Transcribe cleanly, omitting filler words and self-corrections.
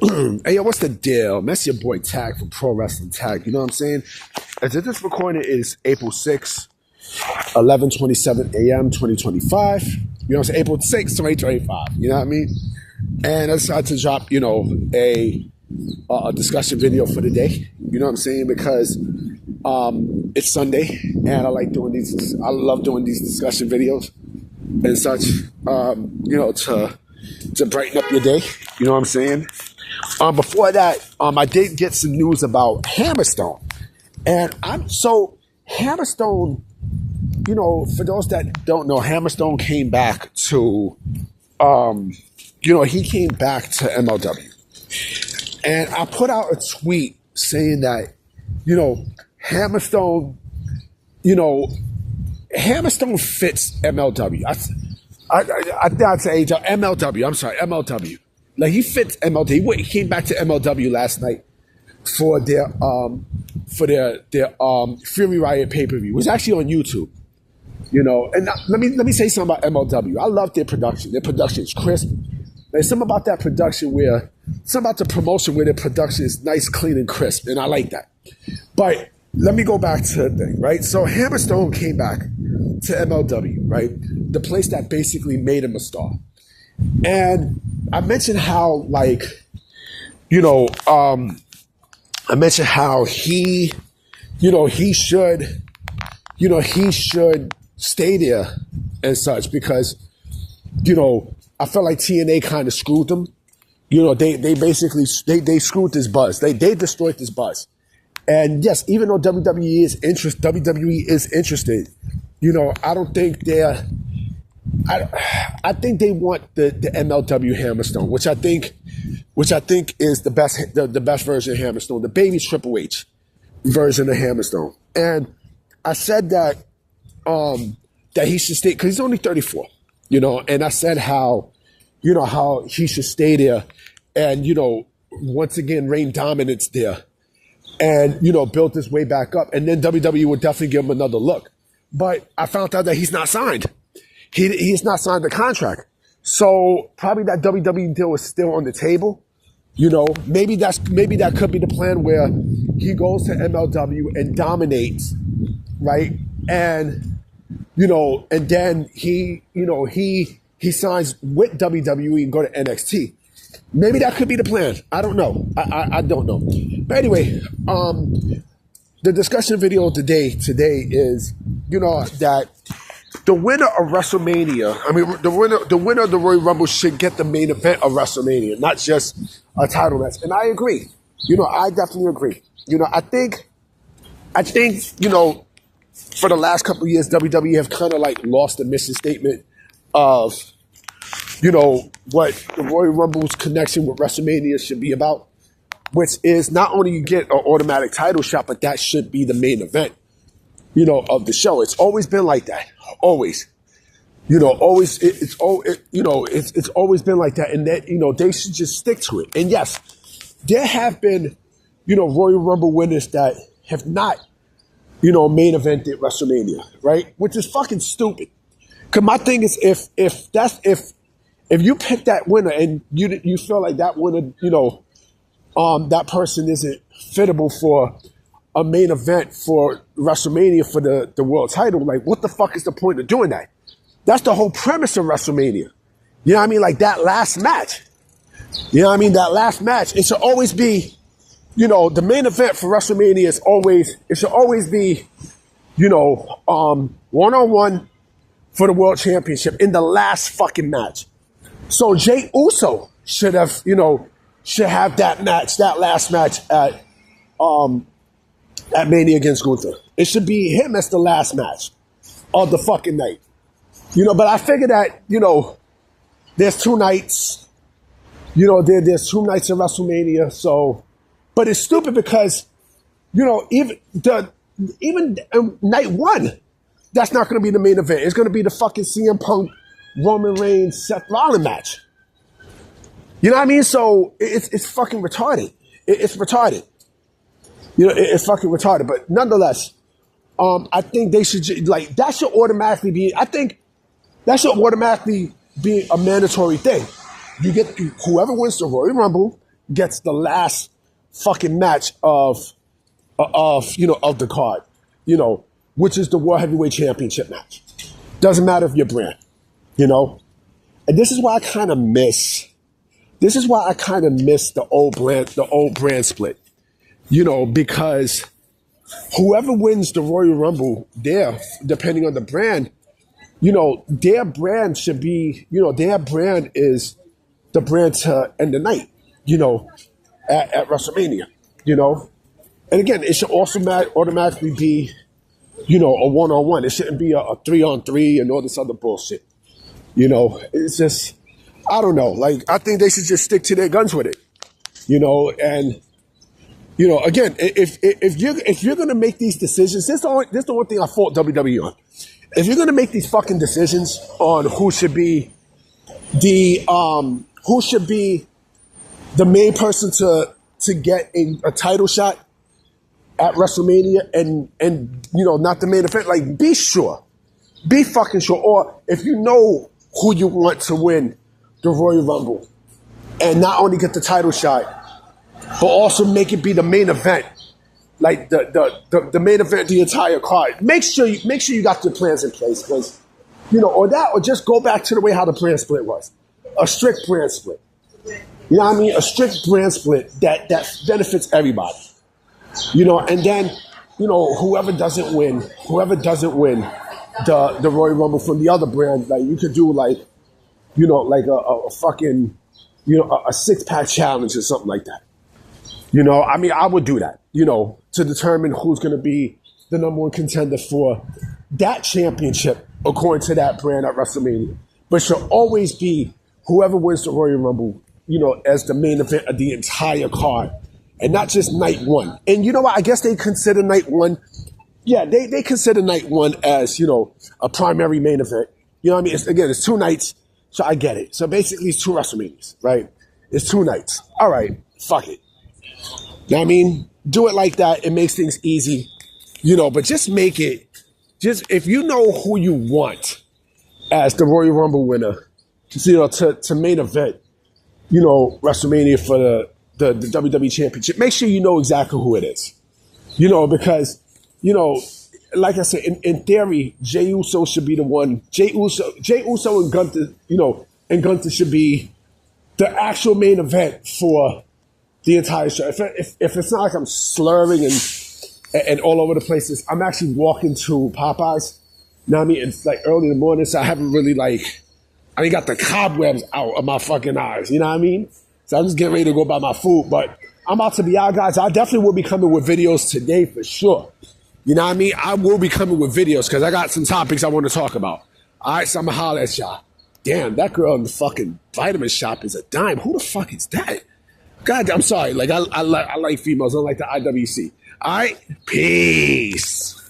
Hey, yo, what's the deal? That's your boy Tag from Pro Wrestling Tag. You know what I'm saying? As of this recording is April 6th, 11:27 a.m. 2025. You know what I'm saying? April 6th, 2025. You know what I mean? And I decided to drop, a discussion video for the day. You know what I'm saying? Because it's Sunday, and I like doing these. I love doing these discussion videos and such. To brighten up your day. You know what I'm saying? Before that, I did get some news about Hammerstone, and Hammerstone. For those that don't know, Hammerstone came back to, he came back to MLW. And I put out a tweet saying that, Hammerstone fits MLW. I'd say MLW. I'm sorry, MLW. Like, he fits MLW. He came back to MLW last night for their Fury Riot pay-per-view. It was actually on YouTube. And let me say something about MLW. I love their production. Their production is crisp. There's something about that production something about the promotion where their production is nice, clean, and crisp, and I like that. But let me go back to the thing, right? So Hammerstone came back to MLW, right? The place that basically made him a star. And I mentioned how, he should stay there and such because, I felt like TNA kind of screwed them. They basically screwed this buzz. They destroyed this buzz. And yes, even though WWE is interested, I don't think I think they want the MLW Hammerstone, which I think is the best version of Hammerstone, the baby Triple H version of Hammerstone. And I said that he should stay because he's only 34, and I said how he should stay there and, once again, reign dominance there and, build his way back up. And then WWE would definitely give him another look. But I found out that he's not signed. He's not signed the contract. So probably that WWE deal is still on the table. Maybe that could be the plan where he goes to MLW and dominates, right? And, and then he signs with WWE and go to NXT. Maybe that could be the plan. I don't know. I don't know. But anyway, the discussion video today is, that the winner of WrestleMania, the winner of the Royal Rumble should get the main event of WrestleMania, not just a title match. And I agree. I definitely agree. I think, for the last couple of years, WWE have kind of lost the mission statement of, what the Royal Rumble's connection with WrestleMania should be about, which is not only you get an automatic title shot, but that should be the main event, of the show. It's always been like that. Always. It's always been like that. And that, they should just stick to it. And yes, there have been, Royal Rumble winners that have not, main evented WrestleMania, right? Which is fucking stupid. Cause my thing is if you pick that winner and you feel like that winner, that person isn't fittable for a main event for WrestleMania for the world title, what the fuck is the point of doing that? That's the whole premise of WrestleMania. You know what I mean? That last match. You know what I mean? That last match. It should always be, the main event for WrestleMania should always be, one-on-one for the world championship in the last fucking match. So Jey Uso should have that match, that last match at Mania against Gunther. It should be him as the last match of the fucking night. But I figure that, there's two nights, there's 2 nights of WrestleMania. So, but it's stupid because, even night one, that's not going to be the main event. It's going to be the fucking CM Punk, Roman Reigns, Seth Rollins match. You know what I mean? So it's fucking retarded. It's retarded. It's fucking retarded. But nonetheless, I think they should that should automatically be. I think that should automatically be a mandatory thing. You get whoever wins the Royal Rumble gets the last fucking match of the card, which is the World Heavyweight Championship match. Doesn't matter if you're brand, And this is why I kind of miss. This is why I kind of miss the old brand split, because whoever wins the Royal Rumble there, depending on the brand, their brand should be, their brand is the brand to end the night, at WrestleMania, And again, it should also automatically be, a one-on-one. It shouldn't be a 3-on-3 and all this other bullshit. It's just, I don't know. Like, I think they should just stick to their guns with it, and, again, if you're going to make these decisions, this is the one thing I fought WWE on. If you're going to make these fucking decisions on who should be the main person to get a title shot at WrestleMania and not the main event, like, be sure. Be fucking sure. Or if you know who you want to win the Royal Rumble and not only get the title shot, but also make it be the main event, like the main event, the entire card. Make sure you got your plans in place, because or just go back to the way how the brand split was, a strict brand split. You know what I mean? A strict brand split that benefits everybody. And then whoever doesn't win the Royal Rumble from the other brand, like you could do like a fucking a 6-pack challenge or something like that. I mean, I would do that, to determine who's going to be the number one contender for that championship according to that brand at WrestleMania. But should always be whoever wins the Royal Rumble, as the main event of the entire card, and not just night one. And you know what? I guess they consider night one. Yeah, they consider night one as, a primary main event. You know what I mean? It's 2 nights, so I get it. So basically it's 2 WrestleManias, right? It's 2 nights. All right, fuck it. You know what I mean? Do it like that. It makes things easy, but just make it, if you know who you want as the Royal Rumble winner, to main event, WrestleMania for the WWE Championship, make sure you know exactly who it is. Because, like I said, in theory, Jey Uso should be the one. Jey Uso and Gunther, and Gunther should be the actual main event for the entire show. If it's not like I'm slurring and all over the places, I'm actually walking to Popeyes. You know what I mean? It's like early in the morning, so I haven't really I ain't got the cobwebs out of my fucking eyes. You know what I mean? So I'm just getting ready to go buy my food. But I'm about to be out, guys. I definitely will be coming with videos today for sure. You know what I mean? I will be coming with videos because I got some topics I want to talk about. All right, so I'm going to holler at y'all. Damn, that girl in the fucking vitamin shop is a dime. Who the fuck is that? God, I'm sorry. Like, I like females. I don't like the IWC. All right? Peace.